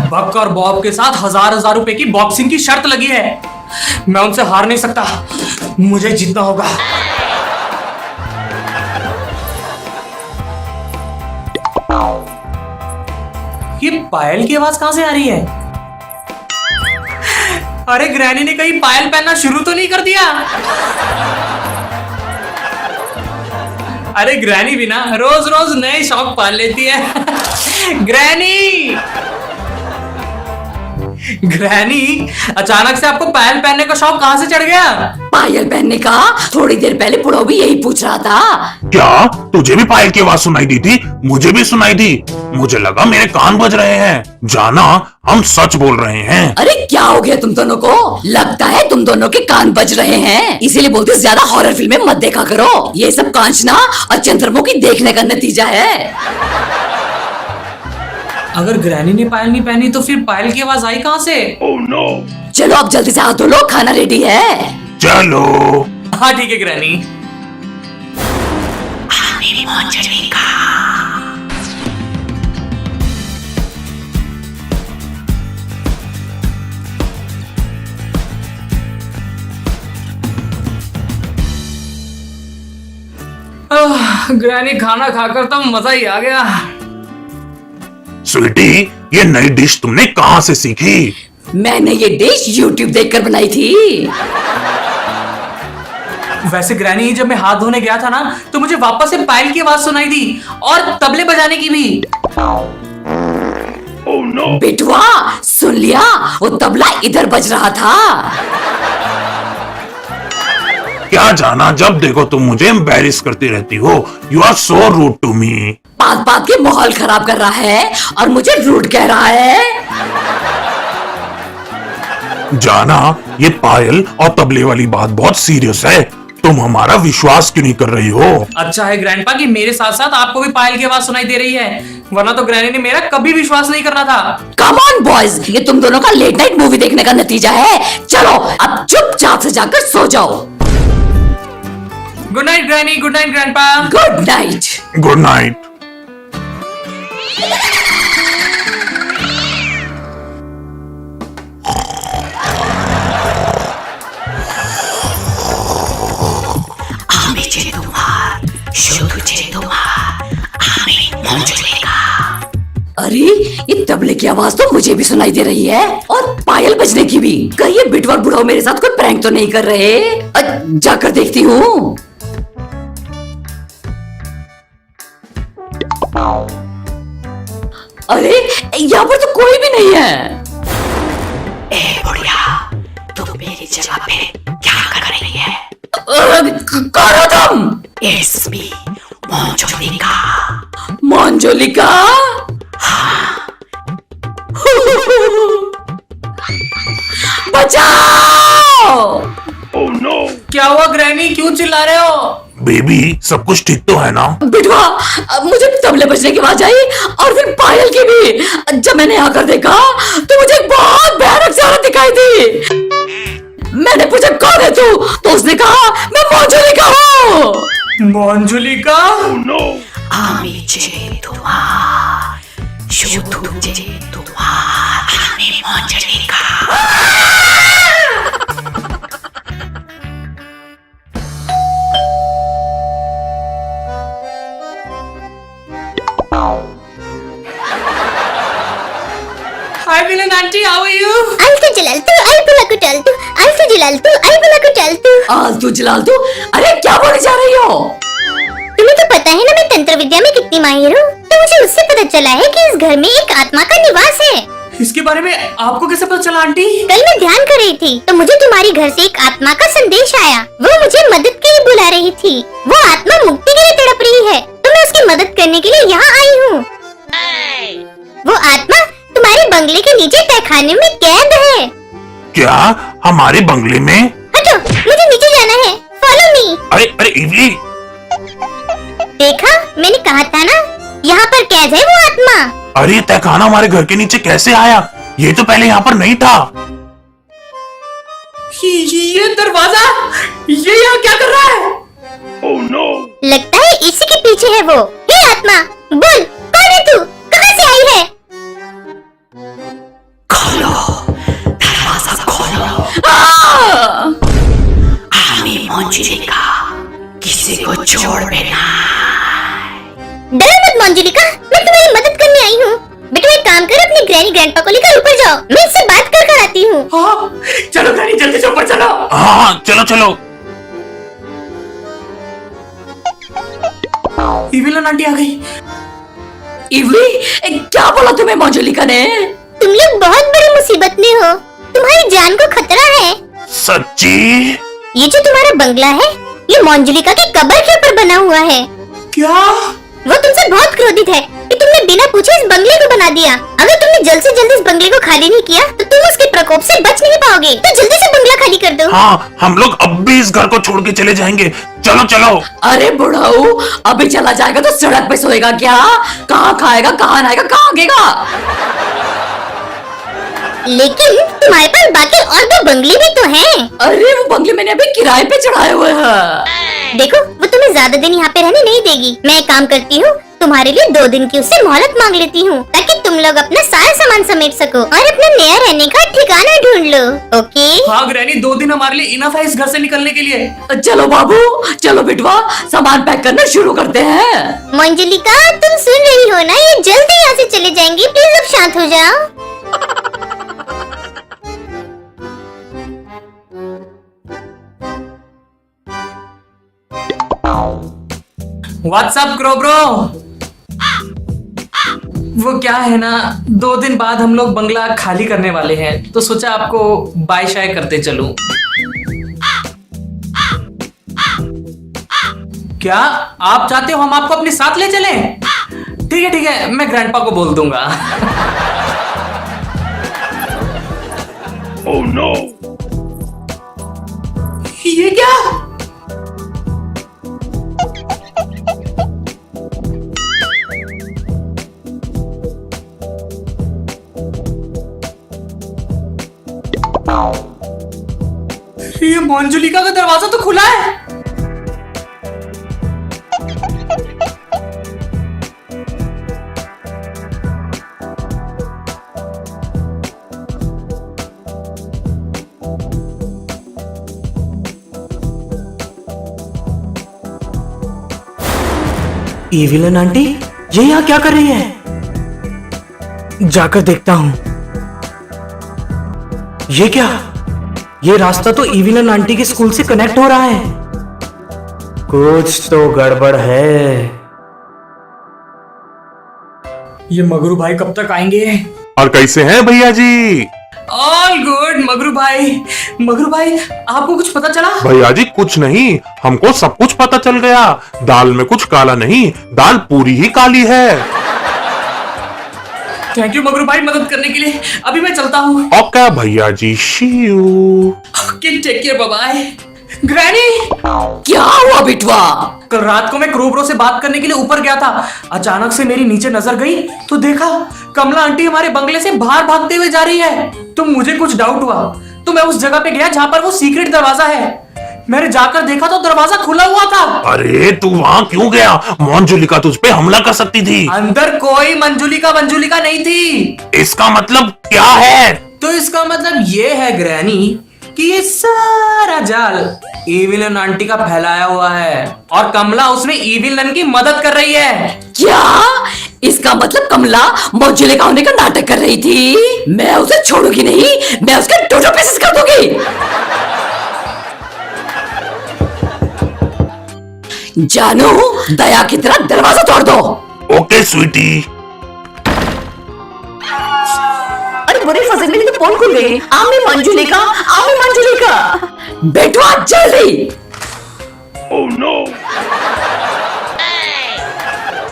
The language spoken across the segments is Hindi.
बक और बॉब के साथ हजार रुपए की बॉक्सिंग की शर्त लगी है। मैं उनसे हार नहीं सकता, मुझे जीतना होगा। ये पायल की आवाज कहां से आ रही है? अरे ग्रैनी ने कहीं पायल पहनना शुरू तो नहीं कर दिया? अरे ग्रैनी भी ना रोज रोज नए शौक पाल लेती है। ग्रैनी, ग्रैनी, अचानक से आपको पायल पहनने का शौक कहां से चढ़ गया? पायल पहनने का थोड़ी देर पहले बुढ़ो भी यही पूछ रहा था। क्या तुझे भी पायल की आवाज सुनाई दी थी? मुझे भी सुनाई दी, मुझे लगा मेरे कान बज रहे हैं। जाना, हम सच बोल रहे हैं। अरे क्या हो गया तुम दोनों को? लगता है तुम दोनों के कान बज रहे हैं, इसीलिए बोलते ज्यादा हॉरर फिल्में मत देखा करो। ये सब कांचना और चंद्रमुखी देखने का नतीजा है। अगर ग्रैनी ने पायल नहीं पहनी तो फिर पायल की आवाज आई कहां से? Oh no. चलो अब जल्दी से हाथ धो लो, खाना रेडी है। चलो। हाँ ठीक है ग्रैनी। ग्रैनी खाना खाकर तो मजा ही आ गया। स्वीटी, ये नई डिश तुमने कहां से सीखी? मैंने ये डिश YouTube देखकर बनाई थी। वैसे ग्रैनी, जब मैं हाथ धोने गया था ना तो मुझे वापस से पायल की आवाज सुनाई दी और तबले बजाने की भी। Oh no. बेटुआ सुन लिया, वो तबला इधर बज रहा था। क्या जाना, जब देखो तुम मुझे एम्बैरेस करती रहती हो। You are so rude to me. बात बात के माहौल खराब कर रहा है और मुझे रूड कह रहा है। जाना, ये पायल और तबले वाली बात बहुत सीरियस है। तुम हमारा विश्वास क्यों नहीं कर रही हो? अच्छा है ग्रैंडपा कि मेरे साथ साथ आपको भी पायल की आवाज सुनाई दे रही है, वरना तो ग्रैनी ने मेरा कभी विश्वास नहीं करना था। कम ऑन बॉयज, ये तुम दोनों का लेट नाइट मूवी देखने का नतीजा है। चलो अब चुपचाप से जाकर सो जाओ। Good night granny, good night grandpa. Good night. Good night. अरे ये तबले की आवाज तो मुझे भी सुनाई दे रही है और पायल बजने की भी। कहीं ये बिटवा बुढ़ाओ मेरे साथ कोई प्रैंक तो नहीं कर रहे? जाकर देखती हूँ। अरे यहाँ पर तो कोई भी नहीं है। ए बुढ़िया, तुम मेरी जगह पे क्या कर रही है? कौन हो तुम? It's me, Manjulika. मंजुलिका? बचाओ! Oh no. क्या हुआ ग्रैनी, क्यों चिल्ला रहे हो? बेबी, सब कुछ ठीक तो है ना? बिटवा, अब मुझे तबले बजने की आवाज आई और फिर पायल की भी। जब मैंने आकर देखा तो मुझे एक बहुत भयानक सी औरत दिखाई दी। मैंने पूछा कौन है तू, तो उसने कहा मैं मंजुलिका हूँ। मंजुलिका? আমি যে তোমার, শুধু যে তোমার, আমি Manjulika. Hi villain auntie, how are you? Altu Jalaltu, Albulaku Taltu, Altu Jalaltu, Albulaku Taltu। आलतू जलालतू, अरे क्या बोली जा रही हो? तुम्हें तो पता है ना मैं तंत्र विद्या में कितनी माहिर हूँ। तो मुझे उससे पता चला है कि इस घर में एक आत्मा का निवास है। इसके बारे में आपको कैसे पता चला आंटी? कल मैं ध्यान कर रही थी तो मुझे तुम्हारे घर से एक आत्मा का संदेश आया। वो मुझे मदद के लिए बुला रही थी। वो आत्मा मुक्ति के लिए तड़प रही है, तो मैं उसकी मदद करने के लिए यहाँ आई हूँ। वो आत्मा तुम्हारे बंगले के नीचे तहखाने में कैद है। क्या हमारे बंगले में? हटो, मुझे नीचे जाना है। Follow me. अरे अरे इवली, देखा, मैंने कहा था ना, यहाँ पर कैद है वो आत्मा। अरे तहखाना हमारे घर के नीचे कैसे आया? ये तो पहले यहाँ पर नहीं था। ये दरवाजा, ये यहाँ क्या कर रहा है? Oh no. लगता है इसी के पीछे है वो। हे आत्मा, बोल, कौन है तू? कहाँ से आई है? ग्रैंडपा को लेकर ऊपर जाओ, मैं इससे बात कर आती हूँ। हाँ, चलो ग्रैनी जल्दी से ऊपर चलो। हाँ चलो चलो। इविलन आंटी आ गई। इवली, क्या बोला तुम्हें मंजुलिका ने? तुम लोग बहुत बड़ी मुसीबत में हो, तुम्हारी जान को खतरा है। सच्ची? ये जो तुम्हारा बंगला है, ये मंजुलिका की कब्र के ऊपर बना हुआ है। क्या? वो तुमसे बहुत क्रोधित है कि तुमने बिना पूछे इस बंगले को बना दिया। अगर तुमने जल्द से जल्द इस बंगले को खाली नहीं किया तो तुम उसके प्रकोप से बच नहीं पाओगे। तो जल्दी से बंगला खाली कर दो। हाँ, हम लोग अब भी इस घर को छोड़ के चले जाएंगे। चलो चलो। अरे बुढ़ाऊ, अभी चला जाएगा तो सड़क पे सोएगा क्या? कहाँ खाएगा, कहाँ नहाएगा, कहाँ आगेगा? लेकिन तुम्हारे पास बाकी और 2 बंगले भी तो हैं। अरे वो बंगले मैंने अभी किराए पे चढ़ाए हुए हैं। देखो, वो तुम्हें ज्यादा दिन यहाँ पे रहने नहीं देगी। मैं एक काम करती हूँ, तुम्हारे लिए 2 दिन की उससे मोहलत मांग लेती हूँ, ताकि तुम लोग अपना सारा सामान समेट सको और अपना नया रहने का ठिकाना ढूंढ लो। ओके? हाँ ग्रैनी, 2 दिन हमारे लिए इनफ है इस घर से निकलने के लिए। चलो बाबू, चलो बिटवा, सामान पैक करना शुरू करते हैं। मंजुलिका, तुम सुन रही हो ना? ये जल्दी यहाँ से चले जाएंगे। प्लीज अब शांत हो जाओ। व्हाट्सअप करो ब्रो। वो क्या है ना, 2 दिन बाद हम लोग बंगला खाली करने वाले हैं, तो सोचा आपको बाय शाय करते चलूं। क्या आप चाहते हो हम आपको अपने साथ ले चलें? ठीक है, मैं ग्रैंडपा को बोल दूंगा। Oh no. ये क्या? ये मंजुलिका का दरवाजा तो खुला है। इविलन आंटी, ये यहाँ क्या कर रही है? जाकर देखता हूँ। ये क्या? ये रास्ता तो इविलन आंटी के स्कूल से कनेक्ट हो रहा है। कुछ तो गड़बड़ है। ये मगरू भाई कब तक आएंगे? और कैसे हैं भैया जी? ऑल गुड मगरू भाई। मगरू भाई, आपको कुछ पता चला? भैया जी कुछ नहीं, हमको सब कुछ पता चल गया। दाल में कुछ काला नहीं, दाल पूरी ही काली है। थैंक यू मगरू भाई मदद करने के लिए। अभी मैं चलता हूँ। ओके भैया जी, see you. Okay, take care, bye bye. Granny, क्या हुआ बिटवा? कल रात को मैं क्रूब्रो से बात करने के लिए ऊपर गया था। अचानक से मेरी नीचे नजर गई तो देखा कमला आंटी हमारे बंगले से बाहर भागते हुए जा रही है। तो मुझे कुछ डाउट हुआ, तो मैं उस जगह पे गया जहाँ पर वो सीक्रेट दरवाजा है। मैंने जाकर देखा तो दरवाजा खुला हुआ था। अरे तू वहाँ क्यों गया? मंजुलिका तुझ पे हमला कर सकती थी। अंदर कोई मंजुलिका नहीं थी। इसका मतलब क्या है? तो इसका मतलब ये है ग्रैनी कि ये सारा जाल इविलन आंटी का फैलाया हुआ है और कमला उसमें इविलन की मदद कर रही है। क्या? इसका मतलब कमला मंजुलिका होने का नाटक कर रही थी? मैं उसे छोड़ूंगी नहीं, मैं उसके 2 पीसेस कर दूंगी। जानू, दया की तरह दरवाजा तोड़ दो। ओके स्वीटी। अरे बुरी फसल मेरी तो पोल खुल गई। आमी मंजुलिका, आमी मंजुलिका। बेटवा जल्दी। Oh no.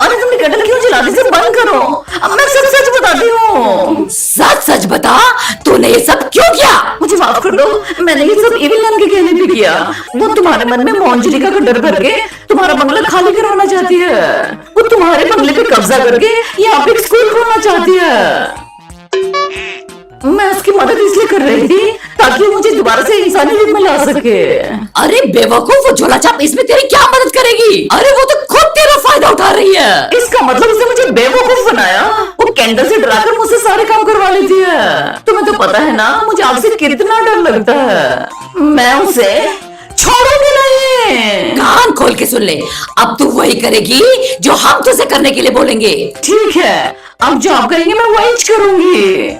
अरे तुमने कटल क्यों जलाते? से बंद करो। अब मैं सब सच बताती हूँ। सच बता, तूने ये सब क्यों किया? मुझे माफ कर दो, मैंने ये सब इविलन के कहने पे किया। वो तुम्हारे मन में मंजुलिका का डर भर के तुम्हारा बंगला खाली करवाना चाहती है। वो तुम्हारे बंगले पे कब्जा करके यहाँ पे एक स्कूल खोलना चाहती है। मैं उसकी मदद इसलिए कर रही थी ताकि मुझे दोबारा से इंसानी रूप में ला सके। अरे बेवकूफ, वो झोला छाप इसमें तेरी क्या मदद करेगी? अरे वो तो खुद तेरा फायदा उठा रही है। इसका मतलब उसने मुझे बेवकूफ बनाया। वो कैंडल से डराकर मुझसे सारे काम करवा लेती है। तुम्हें तो पता है ना मुझे आपसे कितना डर लगता है। मैं उसे छोड़ूंगी नहीं। कान खोल के सुन ले, अब तू वही करेगी जो हम तुझसे करने के लिए बोलेंगे। ठीक है, अब जो आप करेंगे मैं वही करूंगी।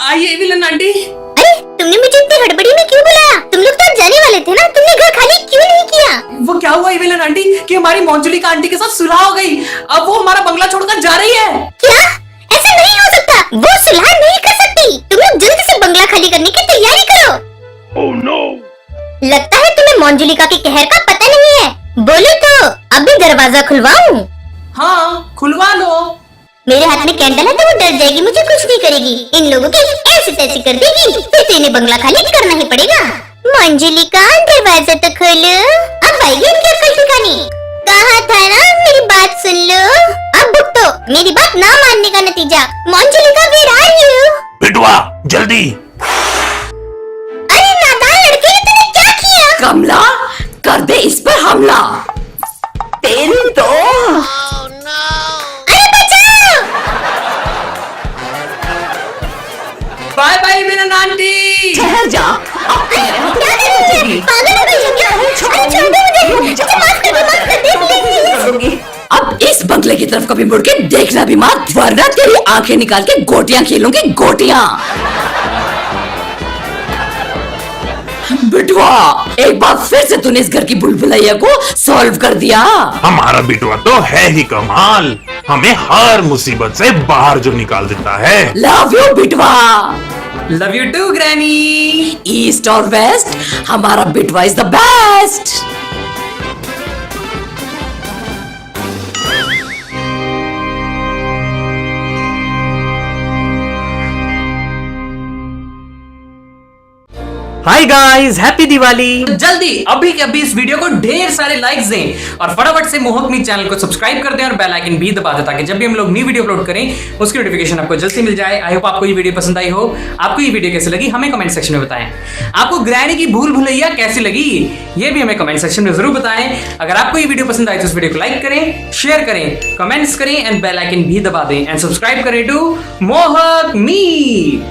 आइए विलन आंटी। अरे तुमने मुझे इतनी हड़बड़ी में क्यों बुलाया? तुम लोग तो अब जाने वाले थे ना, तुमने घर खाली क्यों नहीं किया? वो क्या हुआ विलन आंटी कि हमारी मंजुलिका आंटी के साथ सुलह हो गई, अब वो हमारा बंगला छोड़कर जा रही है। क्या? ऐसा नहीं हो सकता, वो सुलह नहीं कर सकती। तुम लोग जल्दी से बंगला खाली करने की तैयारी करो। Oh no! लगता है तुम्हें मंजुलिका के कहर का पता नहीं है। बोलो तो अभी दरवाजा खुलवाऊं? हाँ खुलवा लो। मेरे हाथ में कैंडल है तो वो डर जाएगी, मुझे कुछ नहीं करेगी। इन लोगों की ऐसी तैसी कर देगी, फिर तो इन्हें बंगला खाली करना ही पड़ेगा। मंजुलिका दरवाजा तो खोलो, अब आएगी इनकी अकल ठिकाने। कहा था ना मेरी बात सुन लो। अब भुगतो मेरी बात ना मानने का नतीजा। Manjulika where are you? बिटवा जल्दी। अरे नादान लड़के, तूने क्या किया? कमला, कर दे इस पर हमला। तेरी तो अरे बचाओ! Bye bye villain aunty. ठहर जा, अब तेरे हाथ क्या कर रही है? पागल हो गई हो क्या? अरे छोड़ दो मुझे, माफ कर दो, प्लीज। करूंगी। अब इस बंगले की तरफ कभी मुड़ के देखना भी मत, वरना तेरी आंखें निकाल के गोटियां खेलूंगी, गोटियां। बिटवा, एक बार फिर से तूने इस घर की भूल-भुलैया को सॉल्व कर दिया। हमारा बिटवा तो है ही कमाल, हमें हर मुसीबत से बाहर जो निकाल देता है। लव यू बिटवा। Love you too granny. East और वेस्ट, हमारा बिटवा is the best. Hi guys, happy Diwali. जल्दी अभी के अभी इस वीडियो को ढेर सारे लाइक्स दें और फटाफट से मोहक मी चैनल को सब्सक्राइब कर दें और बेल आइकन भी दबा दें ताकि जब भी हम लोग न्यू वीडियो अपलोड करें उसकी नोटिफिकेशन आपको जल्द से मिल जाए। आई होप आपको ये वीडियो पसंद आई हो। आपको ये वीडियो कैसी लगी हमें कमेंट सेक्शन में बताएं। आपको ग्रैनी की भूल भुलैया कैसी लगी ये भी हमें कमेंट सेक्शन में जरूर बताएं। अगर आपको ये वीडियो पसंद आए तो इस वीडियो को लाइक करें, शेयर करें, कमेंट्स करें एंड बेल आइकन भी दबा दें एंड सब्सक्राइब करें टू मोहक मी।